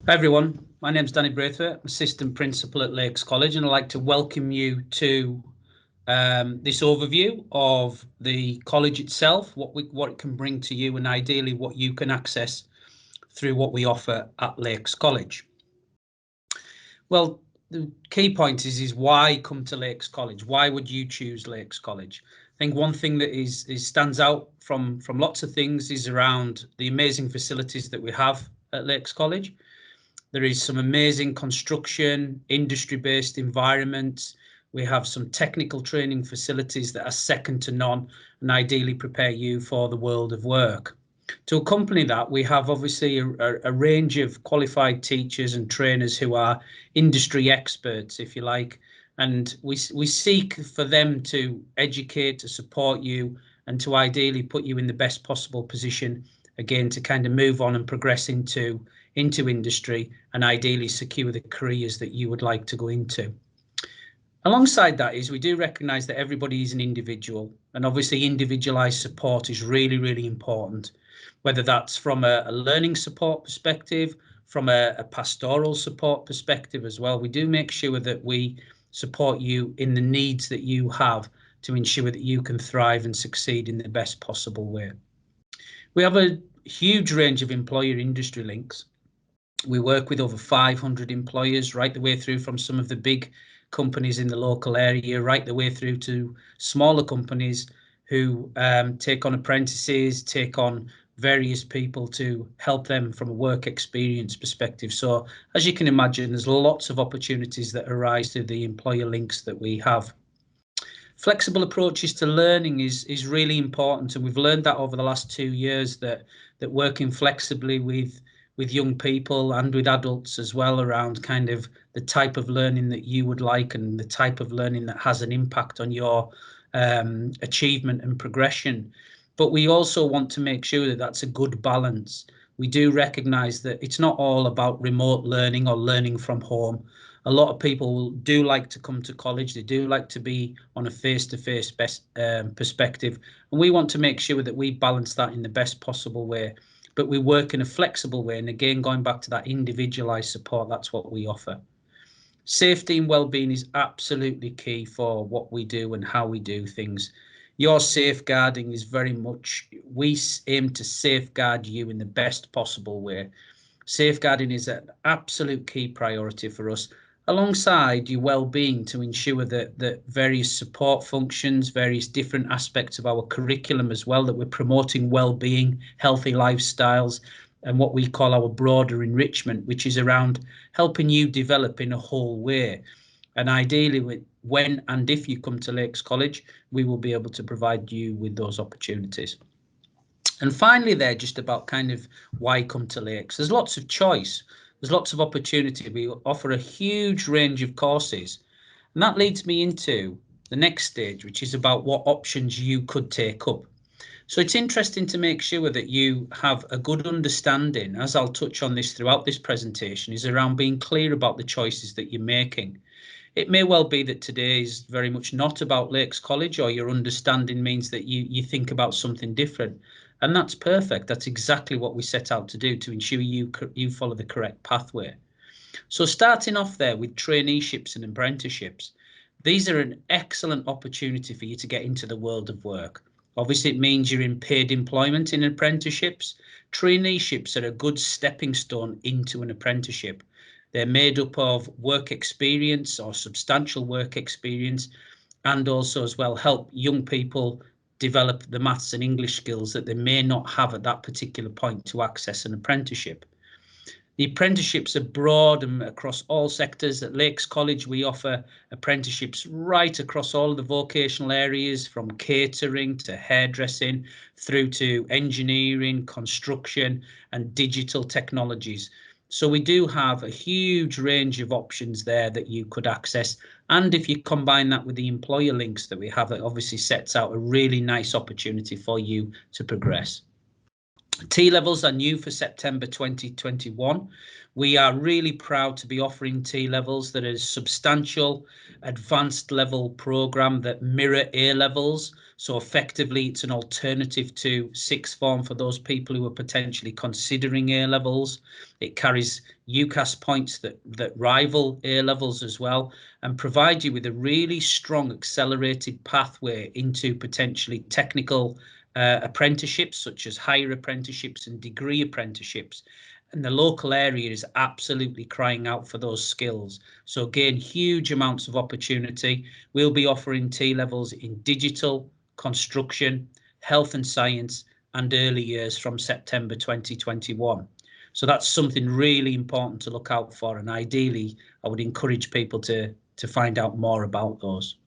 Hi everyone, my name is Danny Braithwaite, Assistant Principal at Lakes College, and I'd like to welcome you to this overview of the college itself, what it can bring to you, and ideally what you can access through what we offer at Lakes College. Well, the key point is why come to Lakes College? Why would you choose Lakes College? I think one thing that stands out from lots of things is around the amazing facilities that we have at Lakes College. There is some amazing construction, industry-based environments. We have some technical training facilities that are second to none and ideally prepare you for the world of work. To accompany that, we have obviously a range of qualified teachers and trainers who are industry experts, if you like, and we seek for them to educate, to support you, and to ideally put you in the best possible position, again, to kind of move on and progress into industry and ideally secure the careers that you would like to go into. Alongside that is we do recognise that everybody is an individual, and obviously individualised support is really, really important, whether that's from a learning support perspective, from a pastoral support perspective as well. We do make sure that we support you in the needs that you have to ensure that you can thrive and succeed in the best possible way. We have a huge range of employer industry links. We work with over 500 employers, right the way through from some of the big companies in the local area, right the way through to smaller companies who take on apprentices, take on various people to help them from a work experience perspective. So as you can imagine, there's lots of opportunities that arise through the employer links that we have. Flexible approaches to learning is really important, and we've learned that over the last 2 years that working flexibly with young people and with adults as well around kind of the type of learning that you would like and the type of learning that has an impact on your achievement and progression. But we also want to make sure that that's a good balance. We do recognise that it's not all about remote learning or learning from home. A lot of people do like to come to college. They do like to be on a face-to-face perspective. And we want to make sure that we balance that in the best possible way. But we work in a flexible way. And again, going back to that individualised support, that's what we offer. Safety and well-being is absolutely key for what we do and how we do things. Your safeguarding is very much, we aim to safeguard you in the best possible way. Safeguarding is an absolute key priority for us, alongside your well-being, to ensure that various support functions, various different aspects of our curriculum as well, that we're promoting well-being, healthy lifestyles, and what we call our broader enrichment, which is around helping you develop in a whole way. And ideally, when and if you come to Lakes College, we will be able to provide you with those opportunities. And finally, there, just about kind of why come to Lakes. There's lots of choice. There's lots of opportunity. We offer a huge range of courses. And that leads me into the next stage, which is about what options you could take up. So it's interesting to make sure that you have a good understanding, as I'll touch on this throughout this presentation, is around being clear about the choices that you're making. It may well be that today is very much not about Lakes College, or your understanding means that you think about something different. And that's perfect. That's exactly what we set out to do, to ensure you follow the correct pathway. So starting off there with traineeships and apprenticeships, these are an excellent opportunity for you to get into the world of work. Obviously, it means you're in paid employment in apprenticeships. Traineeships are a good stepping stone into an apprenticeship. They're made up of work experience or substantial work experience, and also as well help young people develop the maths and English skills that they may not have at that particular point to access an apprenticeship. The apprenticeships are broad and across all sectors. At Lakes College, we offer apprenticeships right across all of the vocational areas, from catering to hairdressing through to engineering, construction and digital technologies. So we do have a huge range of options there that you could access. And if you combine that with the employer links that we have, it obviously sets out a really nice opportunity for you to progress. T-levels are new for September 2021. We are really proud to be offering T-levels that is substantial, advanced level program that mirror A-levels. So effectively, it's an alternative to sixth form for those people who are potentially considering A-levels. It carries UCAS points that rival A-levels as well, and provide you with a really strong accelerated pathway into potentially technical apprenticeships, such as higher apprenticeships and degree apprenticeships. And the local area is absolutely crying out for those skills. So again, huge amounts of opportunity. We'll be offering T-levels in digital, construction, health and science, and early years from September 2021. So that's something really important to look out for. And ideally, I would encourage people to find out more about those.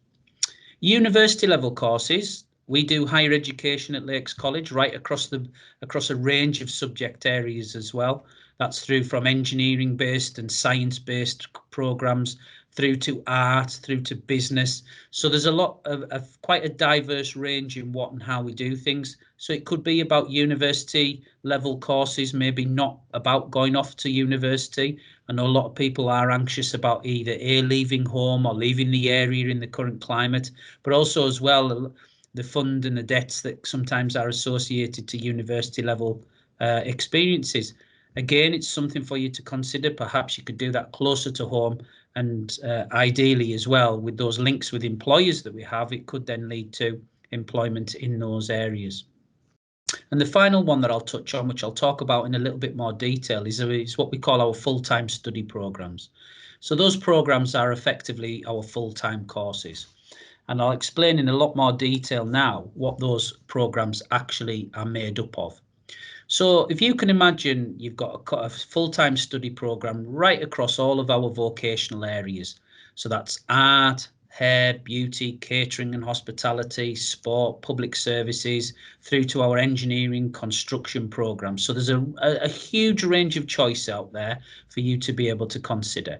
University level courses. We do higher education at Lakes College right across a range of subject areas as well. That's through from engineering based and science based programs through to art, through to business. So there's a lot of quite a diverse range in what and how we do things. So it could be about university level courses, maybe not about going off to university. I know a lot of people are anxious about either leaving home or leaving the area in the current climate, but also as well the fund and the debts that sometimes are associated to university level experiences. Again, it's something for you to consider. Perhaps you could do that closer to home, and ideally as well with those links with employers that we have, it could then lead to employment in those areas. And the final one that I'll touch on, which I'll talk about in a little bit more detail, is what we call our full-time study programs. So those programs are effectively our full-time courses. And I'll explain in a lot more detail now what those programs actually are made up of. So if you can imagine, you've got a full-time study program right across all of our vocational areas. So that's art, hair, beauty, catering and hospitality, sport, public services, through to our engineering, construction programs. So there's a huge range of choice out there for you to be able to consider.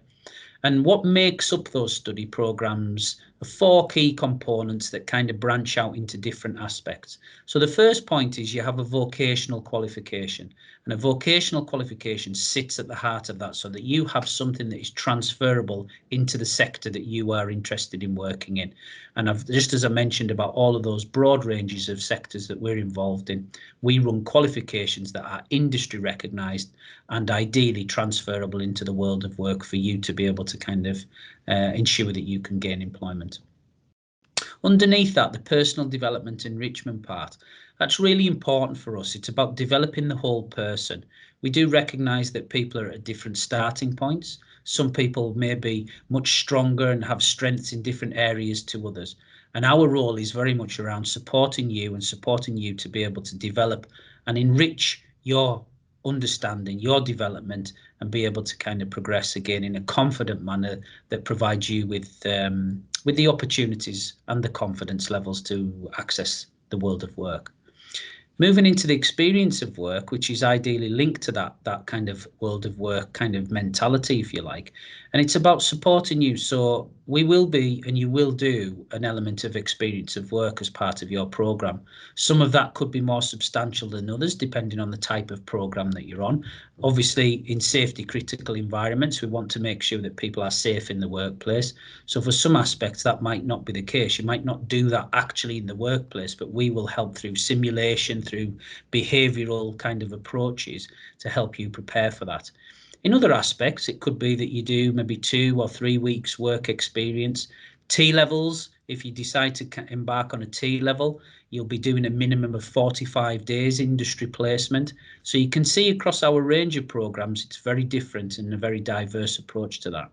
And what makes up those study programs are four key components that kind of branch out into different aspects. So the first point is you have a vocational qualification, and a vocational qualification sits at the heart of that, so that you have something that is transferable into the sector that you are interested in working in. And just as I mentioned about all of those broad ranges of sectors that we're involved in, we run qualifications that are industry recognised and ideally transferable into the world of work for you to be able to kind of ensure that you can gain employment. Underneath that, the personal development enrichment part, that's really important for us. It's about developing the whole person. We do recognise that people are at different starting points. Some people may be much stronger and have strengths in different areas to others. And our role is very much around supporting you and supporting you to be able to develop and enrich your understanding, your development, and be able to kind of progress again in a confident manner that provides you with the opportunities and the confidence levels to access the world of work. Moving into the experience of work, which is ideally linked to that kind of world of work kind of mentality, if you like. And it's about supporting you. So we will be, and you will do, an element of experience of work as part of your programme. Some of that could be more substantial than others, depending on the type of programme that you're on. Obviously, in safety critical environments, we want to make sure that people are safe in the workplace. So for some aspects, that might not be the case. You might not do that actually in the workplace, but we will help through simulation, through behavioural kind of approaches to help you prepare for that. In other aspects, it could be that you do maybe 2 or 3 weeks work experience. T-levels, if you decide to embark on a T-level, you'll be doing a minimum of 45 days industry placement. So you can see across our range of programs, it's very different and a very diverse approach to that.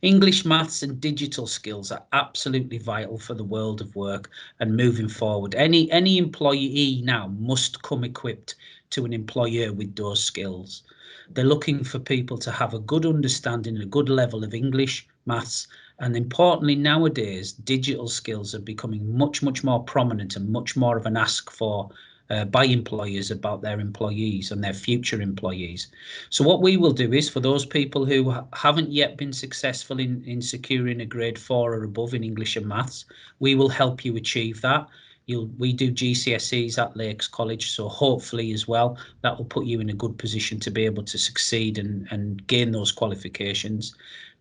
English, maths and digital skills are absolutely vital for the world of work and moving forward. Any employee now must come equipped to an employer with those skills. They're looking for people to have a good understanding, a good level of English, maths, and importantly nowadays, digital skills are becoming much more prominent and much more of an ask for by employers about their employees and their future employees. So what we will do is, for those people who haven't yet been successful in securing a grade 4 or above in English and maths, we will help you achieve that. we do GCSEs at Lakes College, so hopefully as well that will put you in a good position to be able to succeed and gain those qualifications.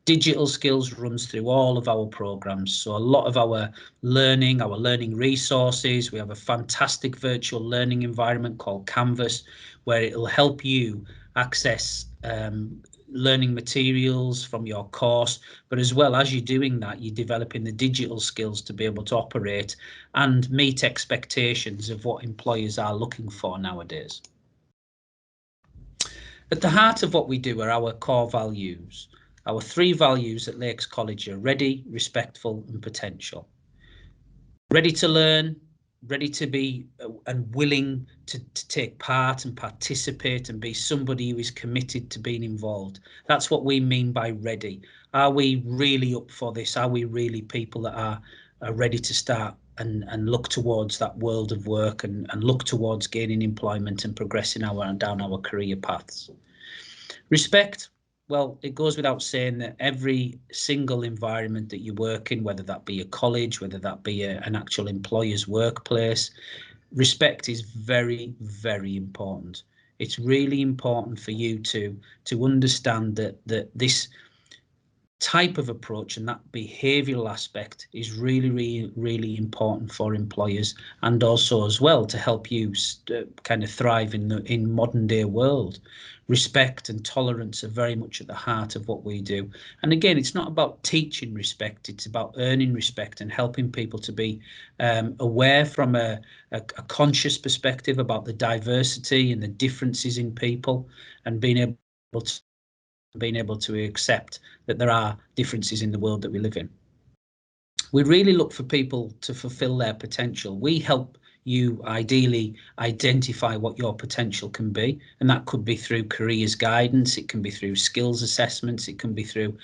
Digital skills runs through all of our programs, so a lot of our learning resources. We have a fantastic virtual learning environment called Canvas, where it'll help you access learning materials from your course, but as well as you're doing that, you're developing the digital skills to be able to operate and meet expectations of what employers are looking for nowadays. At the heart of what we do are our core values. Our 3 values at Lakes College are ready, respectful and potential. Ready to learn, ready to be and willing to take part and participate and be somebody who is committed to being involved. That's what we mean by ready. Are we really up for this? Are we really people that are ready to start and look towards that world of work and look towards gaining employment and progressing down our career paths? Respect. Well, it goes without saying that every single environment that you work in, whether that be a college, whether that be an actual employer's workplace, respect is very, very important. It's really important for you to understand that this type of approach and that behavioural aspect is really, really, really important for employers, and also as well to help you kind of thrive in modern day world. Respect and tolerance are very much at the heart of what we do. And again, it's not about teaching respect, it's about earning respect and helping people to be aware from a conscious perspective about the diversity and the differences in people, and being able to accept that there are differences in the world that we live in. We really look for people to fulfill their potential. We help you ideally identify what your potential can be, and that could be through careers guidance, it can be through skills assessments, it can be through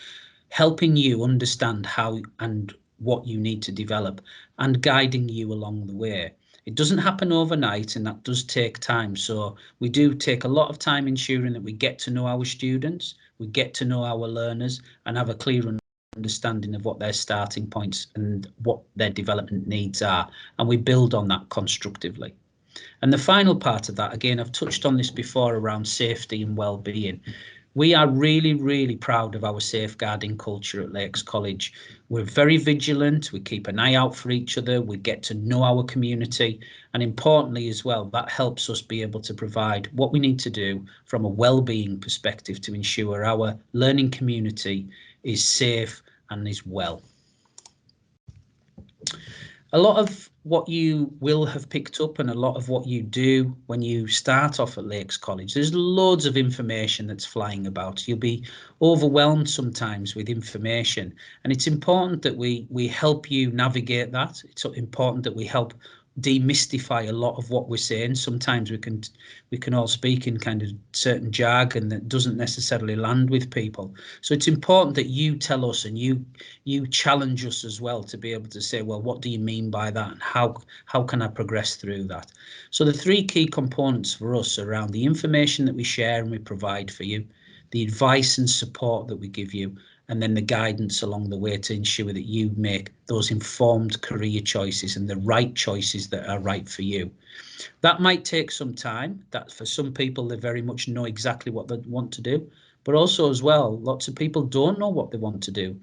helping you understand how and what you need to develop and guiding you along the way. It doesn't happen overnight, and that does take time. So we do take a lot of time ensuring that we get to know our students, we get to know our learners and have a clear understanding of what their starting points and what their development needs are, and we build on that constructively. And the final part of that, again, I've touched on this before around safety and well-being. We are really, really proud of our safeguarding culture at Lakes College. We're very vigilant, we keep an eye out for each other, we get to know our community, and importantly as well, that helps us be able to provide what we need to do from a well-being perspective to ensure our learning community is safe and is well. A lot of what you will have picked up and a lot of what you do when you start off at Lakes College, there's loads of information that's flying about. You'll be overwhelmed sometimes with information, and it's important that we help you navigate that. It's important that we help demystify a lot of what we're saying. Sometimes we can all speak in kind of certain jargon that doesn't necessarily land with people. So it's important that you tell us and you challenge us as well to be able to say, well, what do you mean by that, and how can I progress through that? So the 3 key components for us are around the information that we share and we provide for you, the advice and support that we give you, and then the guidance along the way to ensure that you make those informed career choices and the right choices that are right for you. That might take some time. That for some people, they very much know exactly what they want to do, but also as well, lots of people don't know what they want to do.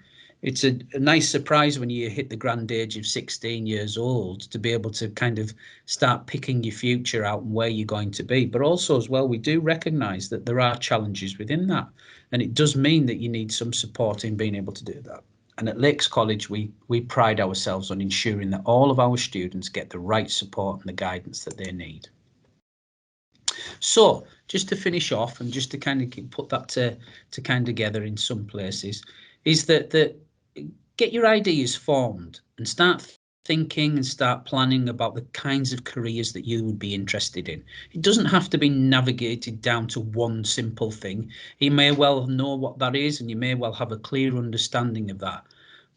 It's a nice surprise when you hit the grand age of 16 years old to be able to kind of start picking your future out and where you're going to be. But also as well, we do recognise that there are challenges within that. And it does mean that you need some support in being able to do that. And at Lakes College, we pride ourselves on ensuring that all of our students get the right support and the guidance that they need. So just to finish off and just to kind of put that to kind of together in some places, is that get your ideas formed and start thinking and start planning about the kinds of careers that you would be interested in. It doesn't have to be navigated down to one simple thing. You may well know what that is, and you may well have a clear understanding of that.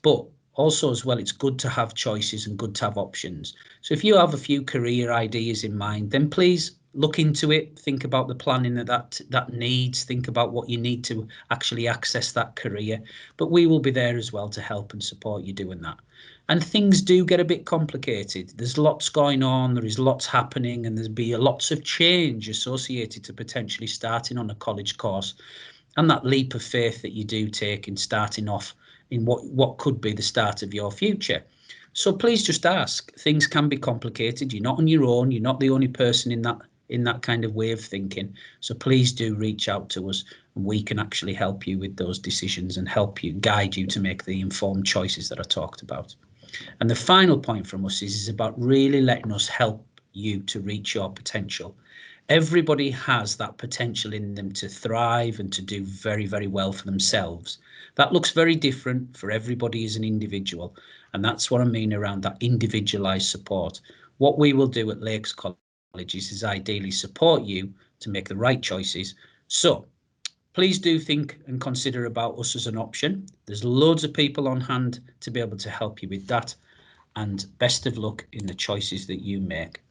But also as well, it's good to have choices and good to have options. So if you have a few career ideas in mind, then please look into it, think about the planning that needs, think about what you need to actually access that career. But we will be there as well to help and support you doing that. And things do get a bit complicated. There's lots going on, there is lots happening, and there'll be lots of change associated to potentially starting on a college course, and that leap of faith that you do take in starting off in what could be the start of your future. So please just ask. Things can be complicated. You're not on your own. You're not the only person in that kind of way of thinking. So please do reach out to us, and we can actually help you with those decisions and help you, guide you to make the informed choices that I talked about. And the final point from us is about really letting us help you to reach your potential. Everybody has that potential in them to thrive and to do very, very well for themselves. That looks very different for everybody as an individual. And that's what I mean around that individualized support. What we will do at Lakes Colleges is ideally support you to make the right choices. So please do think and consider about us as an option. There's loads of people on hand to be able to help you with that. And best of luck in the choices that you make.